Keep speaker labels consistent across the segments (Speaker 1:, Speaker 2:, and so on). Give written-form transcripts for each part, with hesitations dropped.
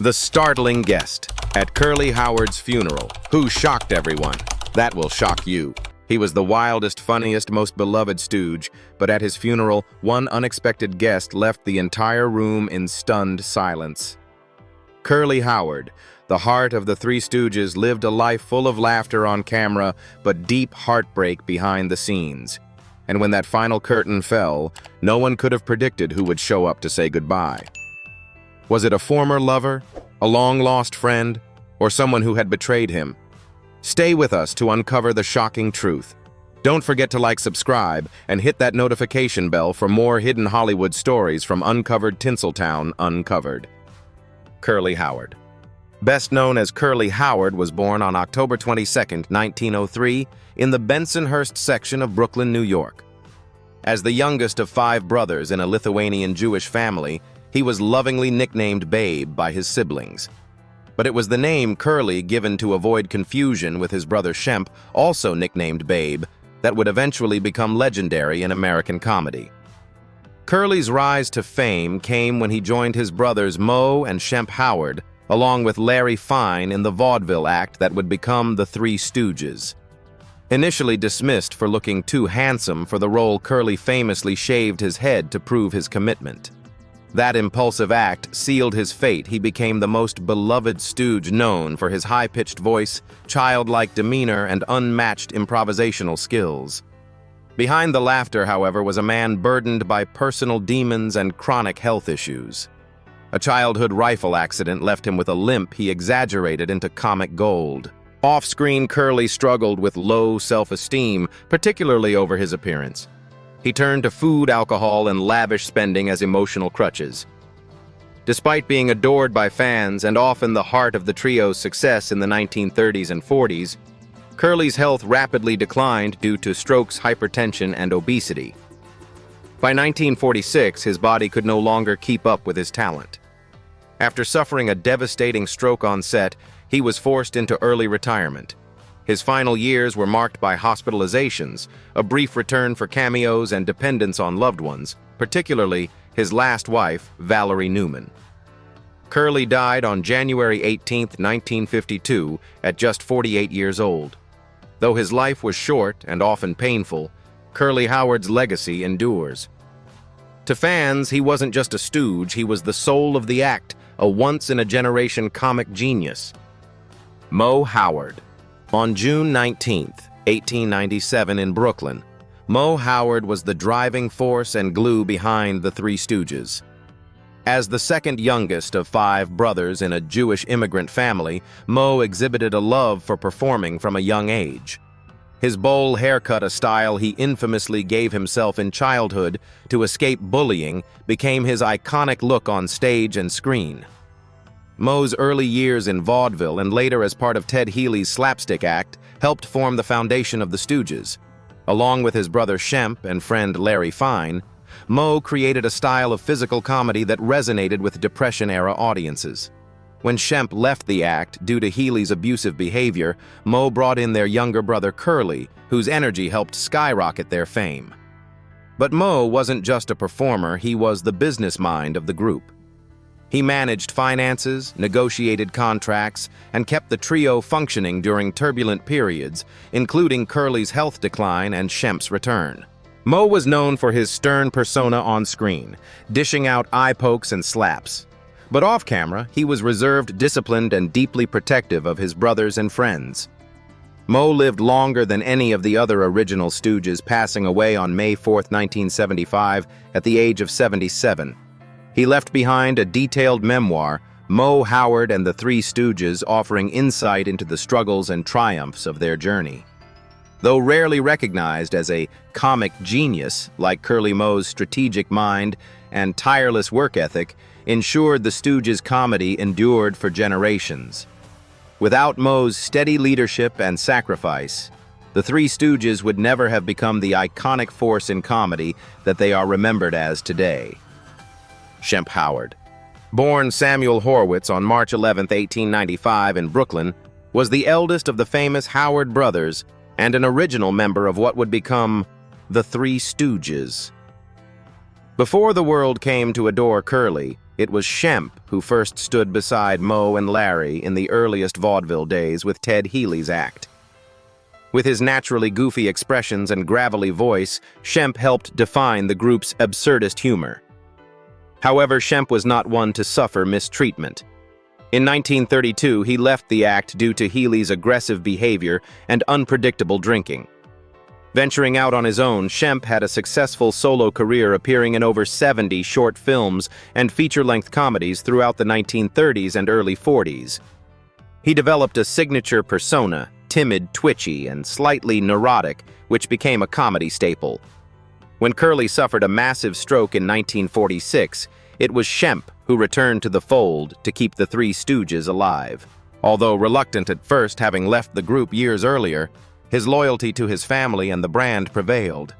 Speaker 1: The startling guest at Curly Howard's funeral. Who shocked everyone? That will shock you. He was the wildest, funniest, most beloved stooge, but at his funeral, one unexpected guest left the entire room in stunned silence. Curly Howard, the heart of the Three Stooges, lived a life full of laughter on camera, but deep heartbreak behind the scenes. And when that final curtain fell, no one could have predicted who would show up to say goodbye. Was it a former lover, a long-lost friend, or someone who had betrayed him? Stay with us to uncover the shocking truth. Don't forget to like, subscribe, and hit that notification bell for more hidden Hollywood stories from Uncovered Tinseltown Uncovered. Curly Howard. Best known as Curly Howard, was born on October 22, 1903, in the Bensonhurst section of Brooklyn, New York. As the youngest of 5 brothers in a Lithuanian Jewish family, he was lovingly nicknamed Babe by his siblings. But it was the name Curly, given to avoid confusion with his brother Shemp, also nicknamed Babe, that would eventually become legendary in American comedy. Curly's rise to fame came when he joined his brothers Moe and Shemp Howard, along with Larry Fine, in the vaudeville act that would become the Three Stooges. Initially dismissed for looking too handsome for the role, Curly famously shaved his head to prove his commitment. That impulsive act sealed his fate. He became the most beloved stooge, known for his high-pitched voice, childlike demeanor, and unmatched improvisational skills. Behind the laughter, however, was a man burdened by personal demons and chronic health issues. A childhood rifle accident left him with a limp he exaggerated into comic gold. Off-screen, Curly struggled with low self-esteem, particularly over his appearance. He turned to food, alcohol, and lavish spending as emotional crutches. Despite being adored by fans and often the heart of the trio's success in the 1930s and 40s, Curly's health rapidly declined due to strokes, hypertension, and obesity. By 1946, his body could no longer keep up with his talent. After suffering a devastating stroke on set, he was forced into early retirement. His final years were marked by hospitalizations, a brief return for cameos, and dependence on loved ones, particularly his last wife, Valerie Newman. Curly died on January 18, 1952, at just 48 years old. Though his life was short and often painful, Curly Howard's legacy endures. To fans, he wasn't just a stooge, he was the soul of the act, a once-in-a-generation comic genius. Moe Howard. On June 19, 1897, in Brooklyn, Moe Howard was the driving force and glue behind the Three Stooges. As the second youngest of 5 brothers in a Jewish immigrant family, Moe exhibited a love for performing from a young age. His bowl haircut, a style he infamously gave himself in childhood to escape bullying, became his iconic look on stage and screen. Moe's early years in vaudeville and later as part of Ted Healy's slapstick act helped form the foundation of the Stooges. Along with his brother Shemp and friend Larry Fine, Moe created a style of physical comedy that resonated with Depression-era audiences. When Shemp left the act due to Healy's abusive behavior, Moe brought in their younger brother Curly, whose energy helped skyrocket their fame. But Moe wasn't just a performer, he was the business mind of the group. He managed finances, negotiated contracts, and kept the trio functioning during turbulent periods, including Curly's health decline and Shemp's return. Moe was known for his stern persona on screen, dishing out eye pokes and slaps. But off-camera, he was reserved, disciplined, and deeply protective of his brothers and friends. Moe lived longer than any of the other original Stooges, passing away on May 4, 1975, at the age of 77. He left behind a detailed memoir, Moe Howard and the Three Stooges, offering insight into the struggles and triumphs of their journey. Though rarely recognized as a comic genius, like Curly, Moe's strategic mind and tireless work ethic ensured the Stooges' comedy endured for generations. Without Moe's steady leadership and sacrifice, the Three Stooges would never have become the iconic force in comedy that they are remembered as today. Shemp Howard. Born Samuel Horwitz on March 11, 1895, in Brooklyn, was the eldest of the famous Howard brothers and an original member of what would become the Three Stooges. Before the world came to adore Curly, It was Shemp who first stood beside Moe and Larry in the earliest vaudeville days with Ted Healy's act. With his naturally goofy expressions and gravelly voice, Shemp helped define the group's absurdist humor. However, Shemp was not one to suffer mistreatment. In 1932, he left the act due to Healy's aggressive behavior and unpredictable drinking. Venturing out on his own, Shemp had a successful solo career appearing in over 70 short films and feature-length comedies throughout the 1930s and early 40s. He developed a signature persona, timid, twitchy, and slightly neurotic, which became a comedy staple. When Curly suffered a massive stroke in 1946, it was Shemp who returned to the fold to keep the Three Stooges alive. Although reluctant at first, having left the group years earlier, his loyalty to his family and the brand prevailed.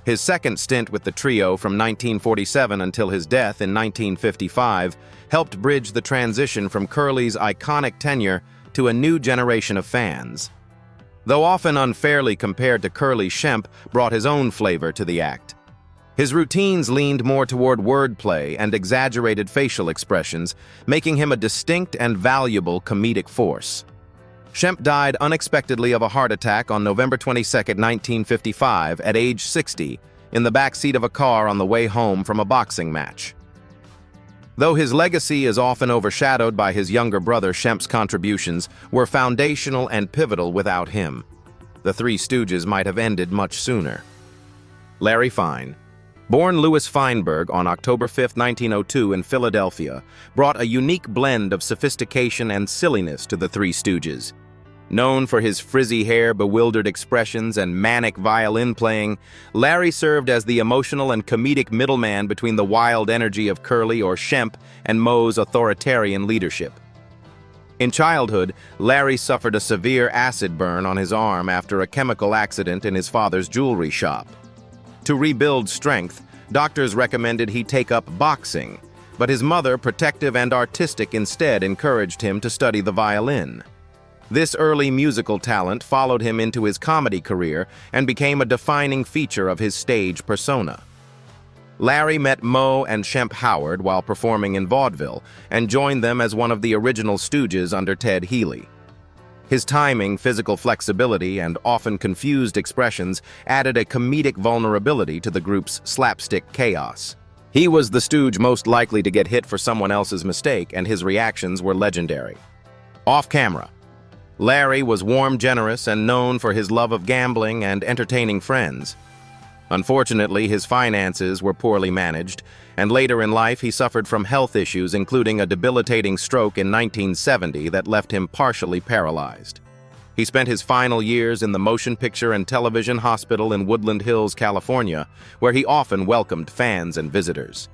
Speaker 1: His second stint with the trio from 1947 until his death in 1955 helped bridge the transition from Curly's iconic tenure to a new generation of fans. Though often unfairly compared to Curly, Shemp brought his own flavor to the act. His routines leaned more toward wordplay and exaggerated facial expressions, making him a distinct and valuable comedic force. Shemp died unexpectedly of a heart attack on November 22, 1955, at age 60, in the backseat of a car on the way home from a boxing match. Though his legacy is often overshadowed by his younger brother, Shemp's contributions were foundational and pivotal without him. The Three Stooges might have ended much sooner. Larry Fine, born Louis Feinberg on October 5, 1902 in Philadelphia, brought a unique blend of sophistication and silliness to the Three Stooges. Known for his frizzy hair, bewildered expressions, and manic violin playing, Larry served as the emotional and comedic middleman between the wild energy of Curly or Shemp and Moe's authoritarian leadership. In childhood, Larry suffered a severe acid burn on his arm after a chemical accident in his father's jewelry shop. To rebuild strength, doctors recommended he take up boxing, but his mother, protective and artistic, instead encouraged him to study the violin. This early musical talent followed him into his comedy career and became a defining feature of his stage persona. Larry met Moe and Shemp Howard while performing in vaudeville and joined them as one of the original Stooges under Ted Healy. His timing, physical flexibility, and often confused expressions added a comedic vulnerability to the group's slapstick chaos. He was the Stooge most likely to get hit for someone else's mistake, and his reactions were legendary. Off camera, Larry was warm, generous, and known for his love of gambling and entertaining friends. Unfortunately, his finances were poorly managed, and later in life he suffered from health issues, including a debilitating stroke in 1970 that left him partially paralyzed. He spent his final years in the Motion Picture and Television Hospital in Woodland Hills, California, where he often welcomed fans and visitors.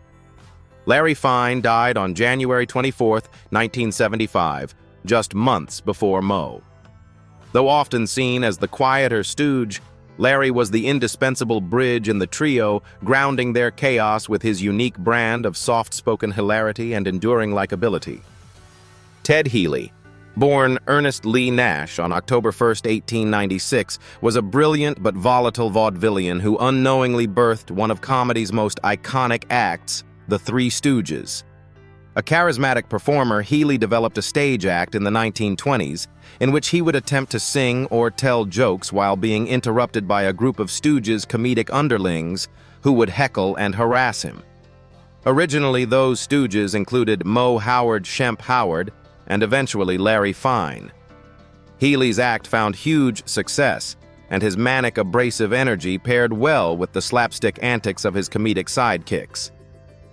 Speaker 1: Larry Fine died on January 24, 1975, just months before Moe. Though often seen as the quieter Stooge, Larry was the indispensable bridge in the trio, grounding their chaos with his unique brand of soft-spoken hilarity and enduring likability. Ted Healy, born Ernest Lee Nash on October 1, 1896, was a brilliant but volatile vaudevillian who unknowingly birthed one of comedy's most iconic acts, the Three Stooges. A charismatic performer, Healy developed a stage act in the 1920s in which he would attempt to sing or tell jokes while being interrupted by a group of Stooges' comedic underlings who would heckle and harass him. Originally, those Stooges included Moe Howard, Shemp Howard, and eventually Larry Fine. Healy's act found huge success, and his manic, abrasive energy paired well with the slapstick antics of his comedic sidekicks.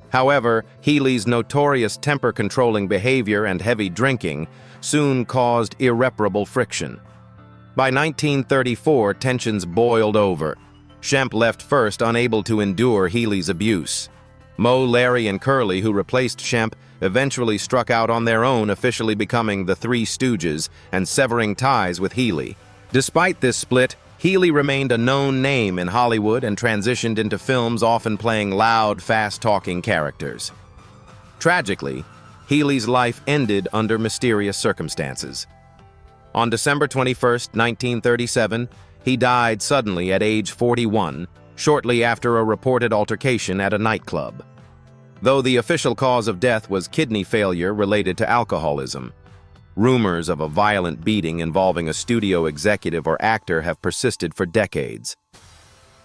Speaker 1: However, Healy's notorious temper-controlling behavior and heavy drinking soon caused irreparable friction. By 1934, tensions boiled over. Shemp left first, unable to endure Healy's abuse. Moe, Larry, and Curly, who replaced Shemp, eventually struck out on their own, officially becoming the Three Stooges and severing ties with Healy. Despite this split, Healy remained a known name in Hollywood and transitioned into films, often playing loud, fast-talking characters. Tragically, Healy's life ended under mysterious circumstances. On December 21, 1937, he died suddenly at age 41, shortly after a reported altercation at a nightclub. though the official cause of death was kidney failure related to alcoholism. Rumors of a violent beating involving a studio executive or actor have persisted for decades.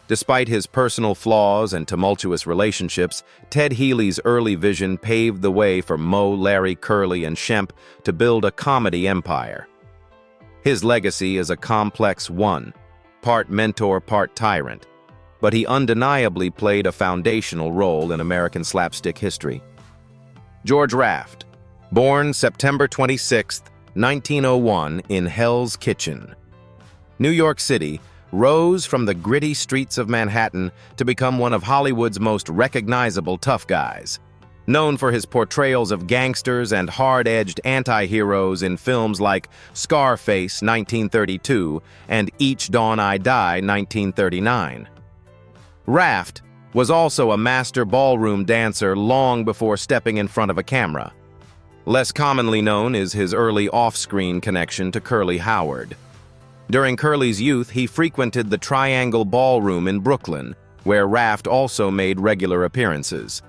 Speaker 1: Despite his personal flaws and tumultuous relationships, Ted Healy's early vision paved the way for Moe, Larry, Curly, and Shemp to build a comedy empire. His legacy is a complex one, part mentor, part tyrant, but he undeniably played a foundational role in American slapstick history. George Raft, born September 26, 1901, in Hell's Kitchen, New York City, rose from the gritty streets of Manhattan to become one of Hollywood's most recognizable tough guys. Known for his portrayals of gangsters and hard-edged anti-heroes in films like Scarface, 1932, and Each Dawn I Die, 1939. Raft was also a master ballroom dancer long before stepping in front of a camera. Less commonly known is his early off-screen connection to Curly Howard. During Curly's youth, he frequented the Triangle Ballroom in Brooklyn, where Raft also made regular appearances.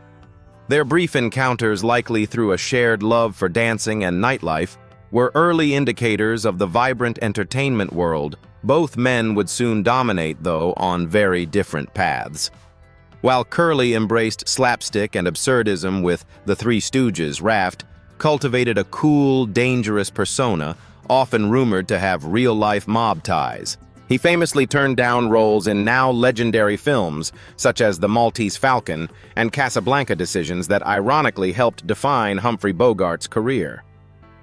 Speaker 1: Their brief encounters, likely through a shared love for dancing and nightlife, were early indicators of the vibrant entertainment world. Both men would soon dominate, though, on very different paths. While Curly embraced slapstick and absurdism with the Three Stooges, Raft cultivated a cool, dangerous persona, often rumored to have real-life mob ties. He famously turned down roles in now legendary films, such as The Maltese Falcon and Casablanca, decisions that ironically helped define Humphrey Bogart's career.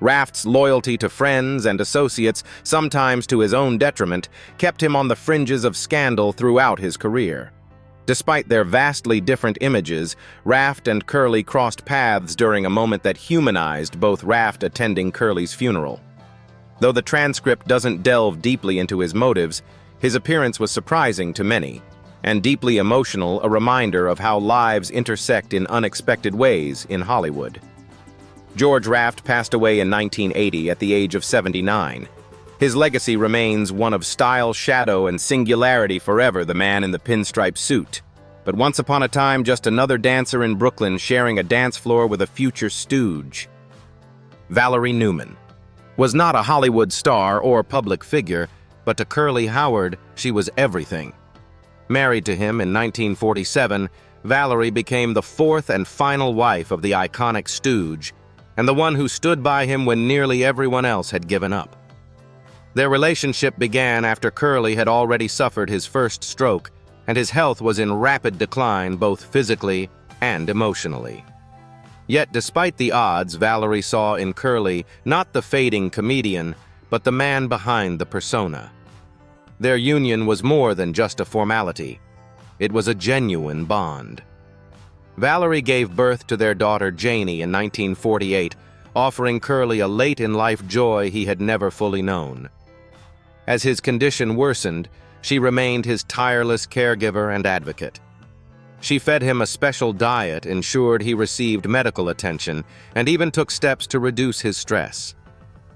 Speaker 1: Raft's loyalty to friends and associates, sometimes to his own detriment, kept him on the fringes of scandal throughout his career. Despite their vastly different images, Raft and Curly crossed paths during a moment that humanized both, Raft attending Curly's funeral. Though the transcript doesn't delve deeply into his motives, his appearance was surprising to many, and deeply emotional, a reminder of how lives intersect in unexpected ways in Hollywood. George Raft passed away in 1980 at the age of 79. His legacy remains one of style, shadow, and singularity forever, the man in the pinstripe suit. But once upon a time, just another dancer in Brooklyn sharing a dance floor with a future stooge. Valerie Newman was not a Hollywood star or public figure, but to Curly Howard, she was everything. Married to him in 1947, Valerie became the fourth and final wife of the iconic stooge, and the one who stood by him when nearly everyone else had given up. Their relationship began after Curly had already suffered his first stroke, and his health was in rapid decline both physically and emotionally. Yet, despite the odds, Valerie saw in Curly not the fading comedian, but the man behind the persona. Their union was more than just a formality. It was a genuine bond. Valerie gave birth to their daughter Janie in 1948, offering Curly a late-in-life joy he had never fully known. As his condition worsened, she remained his tireless caregiver and advocate. She fed him a special diet, ensured he received medical attention, and even took steps to reduce his stress.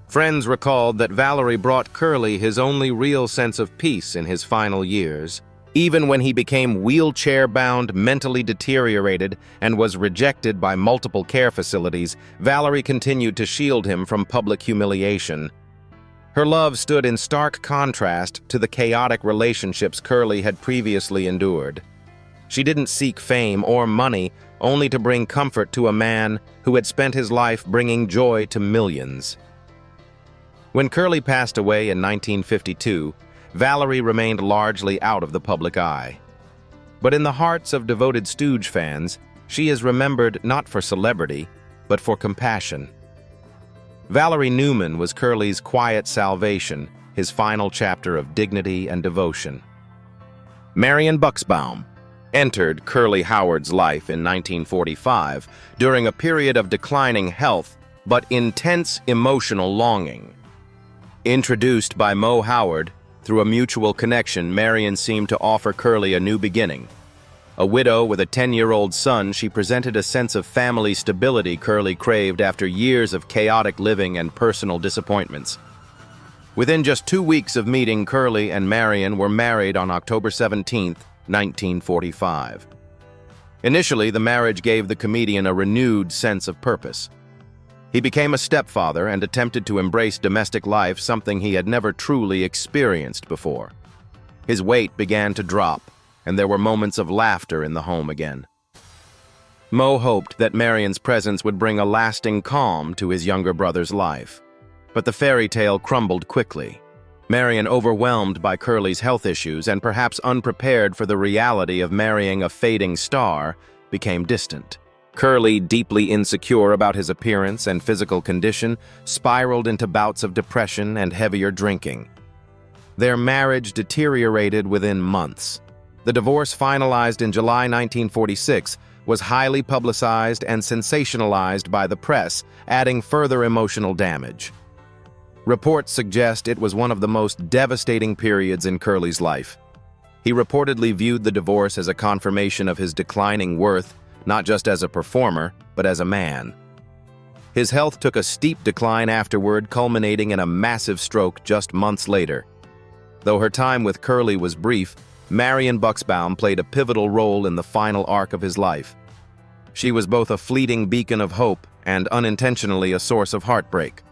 Speaker 1: Friends recalled that Valerie brought Curly his only real sense of peace in his final years. Even when he became wheelchair-bound, mentally deteriorated, and was rejected by multiple care facilities, Valerie continued to shield him from public humiliation. Her love stood in stark contrast to the chaotic relationships Curly had previously endured. She didn't seek fame or money, only to bring comfort to a man who had spent his life bringing joy to millions. When Curly passed away in 1952, Valerie remained largely out of the public eye. But in the hearts of devoted Stooge fans, she is remembered not for celebrity, but for compassion. Valerie Newman was Curly's quiet salvation, his final chapter of dignity and devotion. Marion Buxbaum entered Curly Howard's life in 1945 during a period of declining health but intense emotional longing. Introduced by Moe Howard, through a mutual connection, Marion seemed to offer Curly a new beginning. A widow with a 10-year-old son, she presented a sense of family stability Curly craved after years of chaotic living and personal disappointments. Within just 2 weeks of meeting, Curly and Marion were married on October 17, 1945. Initially, the marriage gave the comedian a renewed sense of purpose. He became a stepfather and attempted to embrace domestic life, something he had never truly experienced before. His weight began to drop, and there were moments of laughter in the home again. Mo hoped that Marion's presence would bring a lasting calm to his younger brother's life. But the fairy tale crumbled quickly. Marion, overwhelmed by Curly's health issues and perhaps unprepared for the reality of marrying a fading star, became distant. Curly, deeply insecure about his appearance and physical condition, spiraled into bouts of depression and heavier drinking. Their marriage deteriorated within months. The divorce, finalized in July 1946, was highly publicized and sensationalized by the press, adding further emotional damage. Reports suggest it was one of the most devastating periods in Curly's life. He reportedly viewed the divorce as a confirmation of his declining worth, not just as a performer, but as a man. His health took a steep decline afterward, culminating in a massive stroke just months later. Though her time with Curly was brief, Marion Buxbaum played a pivotal role in the final arc of his life. She was both a fleeting beacon of hope and unintentionally a source of heartbreak.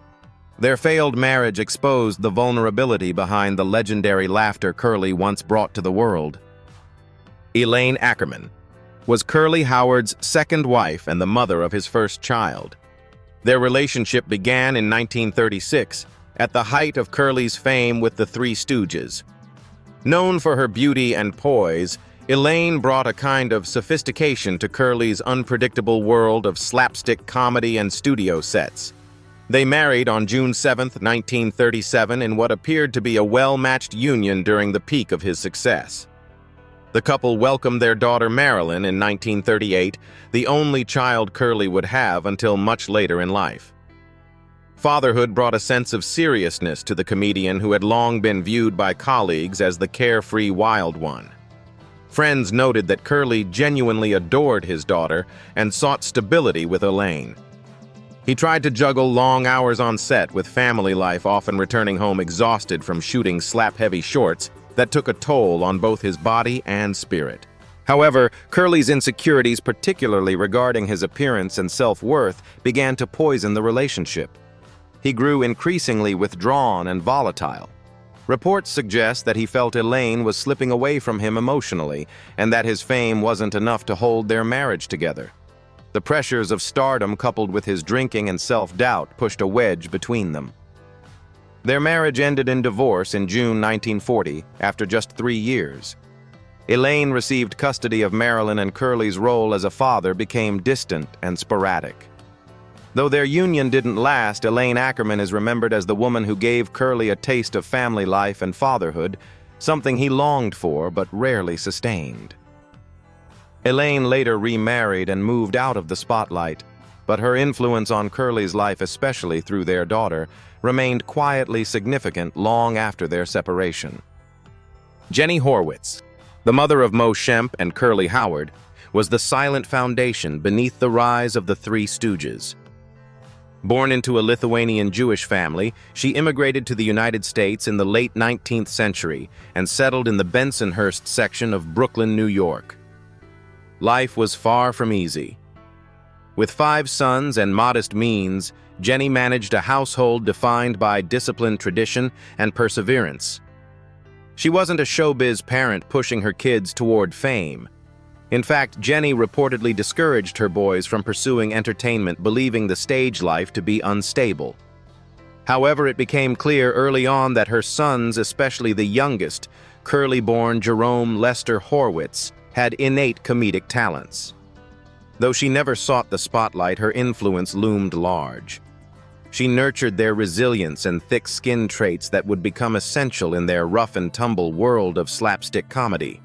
Speaker 1: Their failed marriage exposed the vulnerability behind the legendary laughter Curly once brought to the world. Elaine Ackerman was Curly Howard's second wife and the mother of his first child. Their relationship began in 1936, at the height of Curly's fame with the Three Stooges. Known for her beauty and poise, Elaine brought a kind of sophistication to Curly's unpredictable world of slapstick comedy and studio sets. They married on June 7, 1937, in what appeared to be a well-matched union during the peak of his success. The couple welcomed their daughter Marilyn in 1938, the only child Curly would have until much later in life. Fatherhood brought a sense of seriousness to the comedian who had long been viewed by colleagues as the carefree wild one. Friends noted that Curly genuinely adored his daughter and sought stability with Elaine. He tried to juggle long hours on set with family life, often returning home exhausted from shooting slap-heavy shorts that took a toll on both his body and spirit. However, Curly's insecurities, particularly regarding his appearance and self-worth, began to poison the relationship. He grew increasingly withdrawn and volatile. Reports suggest that he felt Elaine was slipping away from him emotionally, and that his fame wasn't enough to hold their marriage together. The pressures of stardom, coupled with his drinking and self-doubt, pushed a wedge between them. Their marriage ended in divorce in June 1940, after just 3 years. Elaine received custody of Marilyn, and Curly's role as a father became distant and sporadic. Though their union didn't last, Elaine Ackerman is remembered as the woman who gave Curly a taste of family life and fatherhood, something he longed for but rarely sustained. Elaine later remarried and moved out of the spotlight, but her influence on Curly's life, especially through their daughter, remained quietly significant long after their separation. Jenny Horwitz, the mother of Mo Shemp and Curly Howard, was the silent foundation beneath the rise of the Three Stooges. Born into a Lithuanian Jewish family, she immigrated to the United States in the late 19th century and settled in the Bensonhurst section of Brooklyn, New York. Life was far from easy. With 5 sons and modest means, Jenny managed a household defined by disciplined tradition and perseverance. She wasn't a showbiz parent pushing her kids toward fame. In fact, Jenny reportedly discouraged her boys from pursuing entertainment, believing the stage life to be unstable. However, it became clear early on that her sons, especially the youngest, Curly-born Jerome Lester Horwitz, had innate comedic talents. Though she never sought the spotlight, her influence loomed large. She nurtured their resilience and thick-skin traits that would become essential in their rough-and-tumble world of slapstick comedy.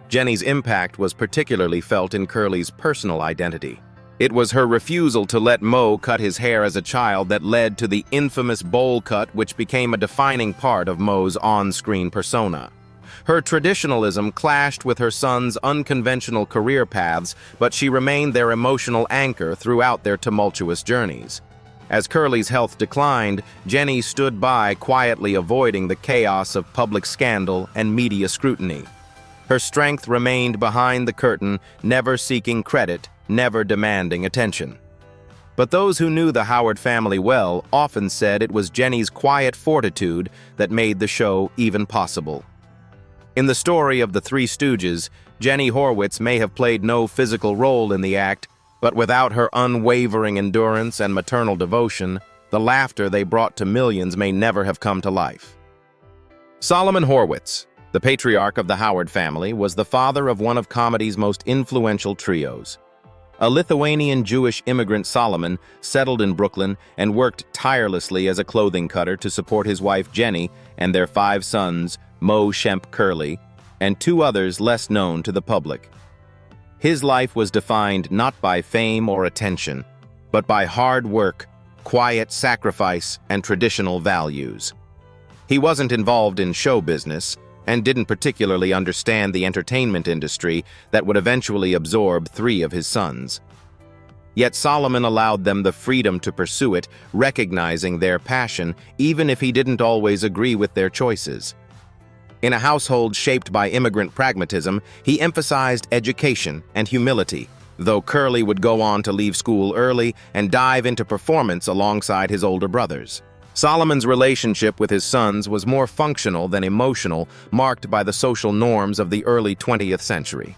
Speaker 1: Jenny's impact was particularly felt in Curly's personal identity. It was her refusal to let Mo cut his hair as a child that led to the infamous bowl cut, which became a defining part of Mo's on-screen persona. Her traditionalism clashed with her sons' unconventional career paths, but she remained their emotional anchor throughout their tumultuous journeys. As Curly's health declined, Jenny stood by, quietly avoiding the chaos of public scandal and media scrutiny. Her strength remained behind the curtain, never seeking credit, never demanding attention. But those who knew the Howard family well often said it was Jenny's quiet fortitude that made the show even possible. In the story of the Three Stooges, Jenny Horwitz may have played no physical role in the act, but without her unwavering endurance and maternal devotion, the laughter they brought to millions may never have come to life. Solomon Horwitz, the patriarch of the Howard family, was the father of one of comedy's most influential trios. A Lithuanian Jewish immigrant, Solomon settled in Brooklyn and worked tirelessly as a clothing cutter to support his wife Jenny and their 5 sons, Mo, Shemp, Curly, and 2 others less known to the public. His life was defined not by fame or attention, but by hard work, quiet sacrifice, and traditional values. He wasn't involved in show business and didn't particularly understand the entertainment industry that would eventually absorb 3 of his sons. Yet Solomon allowed them the freedom to pursue it, recognizing their passion even if he didn't always agree with their choices. In a household shaped by immigrant pragmatism, he emphasized education and humility, though Curly would go on to leave school early and dive into performance alongside his older brothers. Solomon's relationship with his sons was more functional than emotional, marked by the social norms of the early 20th century.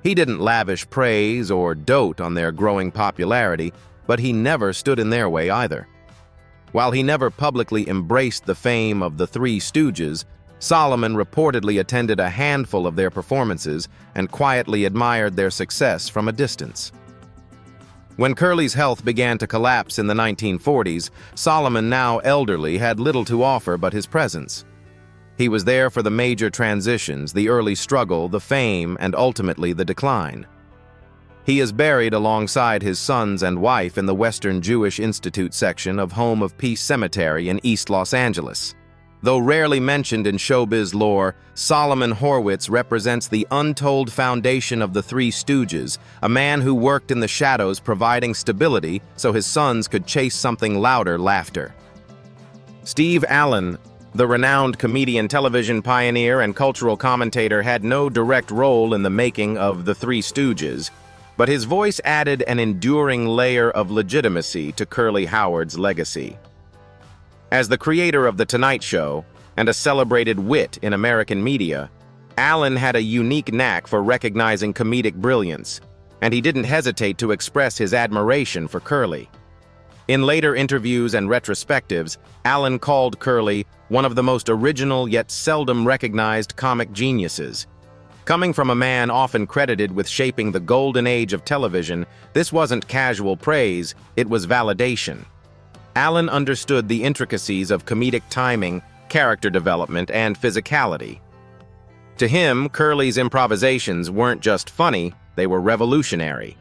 Speaker 1: He didn't lavish praise or dote on their growing popularity, but he never stood in their way either. While he never publicly embraced the fame of the Three Stooges, Solomon reportedly attended a handful of their performances and quietly admired their success from a distance. When Curly's health began to collapse in the 1940s, Solomon, now elderly, had little to offer but his presence. He was there for the major transitions, the early struggle, the fame, and ultimately the decline. He is buried alongside his sons and wife in the Western Jewish Institute section of Home of Peace Cemetery in East Los Angeles. Though rarely mentioned in showbiz lore, Solomon Horwitz represents the untold foundation of the Three Stooges, a man who worked in the shadows providing stability so his sons could chase something louder: laughter. Steve Allen, the renowned comedian, television pioneer, and cultural commentator, had no direct role in the making of the Three Stooges, but his voice added an enduring layer of legitimacy to Curly Howard's legacy. As the creator of The Tonight Show and a celebrated wit in American media, Allen had a unique knack for recognizing comedic brilliance, and he didn't hesitate to express his admiration for Curly. In later interviews and retrospectives, Allen called Curly one of the most original yet seldom recognized comic geniuses. Coming from a man often credited with shaping the golden age of television, this wasn't casual praise, it was validation. Allen understood the intricacies of comedic timing, character development, and physicality. To him, Curly's improvisations weren't just funny, they were revolutionary.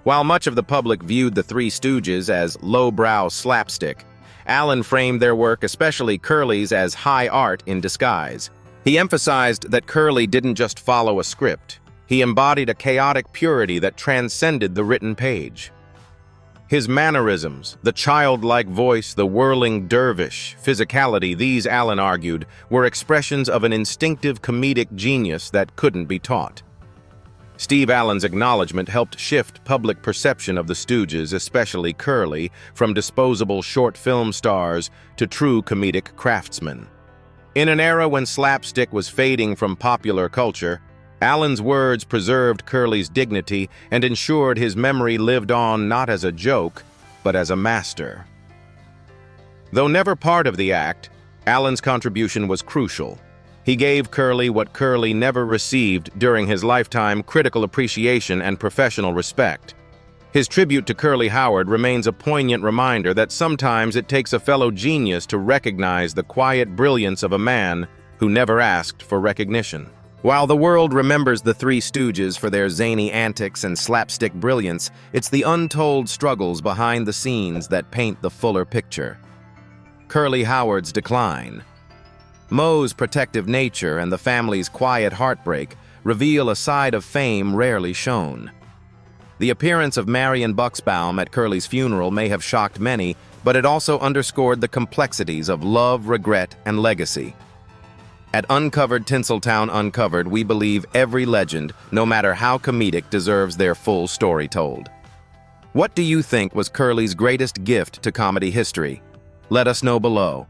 Speaker 1: While much of the public viewed the Three Stooges as lowbrow slapstick, Allen framed their work, especially Curly's, as high art in disguise. He emphasized that Curly didn't just follow a script. He embodied a chaotic purity that transcended the written page. His mannerisms, the childlike voice, the whirling dervish physicality, these, Allen argued, were expressions of an instinctive comedic genius that couldn't be taught. Steve Allen's acknowledgement helped shift public perception of the Stooges, especially Curly, from disposable short film stars to true comedic craftsmen. In an era when slapstick was fading from popular culture, Allen's words preserved Curly's dignity and ensured his memory lived on not as a joke, but as a master. Though never part of the act, Allen's contribution was crucial. He gave Curly what Curly never received during his lifetime: critical appreciation and professional respect. His tribute to Curly Howard remains a poignant reminder that sometimes it takes a fellow genius to recognize the quiet brilliance of a man who never asked for recognition. While the world remembers the Three Stooges for their zany antics and slapstick brilliance, it's the untold struggles behind the scenes that paint the fuller picture. Curly Howard's decline, Mo's protective nature, and the family's quiet heartbreak reveal a side of fame rarely shown. The appearance of Marion Buxbaum at Curly's funeral may have shocked many, but it also underscored the complexities of love, regret, and legacy. At Uncovered Tinseltown Uncovered, we believe every legend, no matter how comedic, deserves their full story told. What do you think was Curly's greatest gift to comedy history? Let us know below.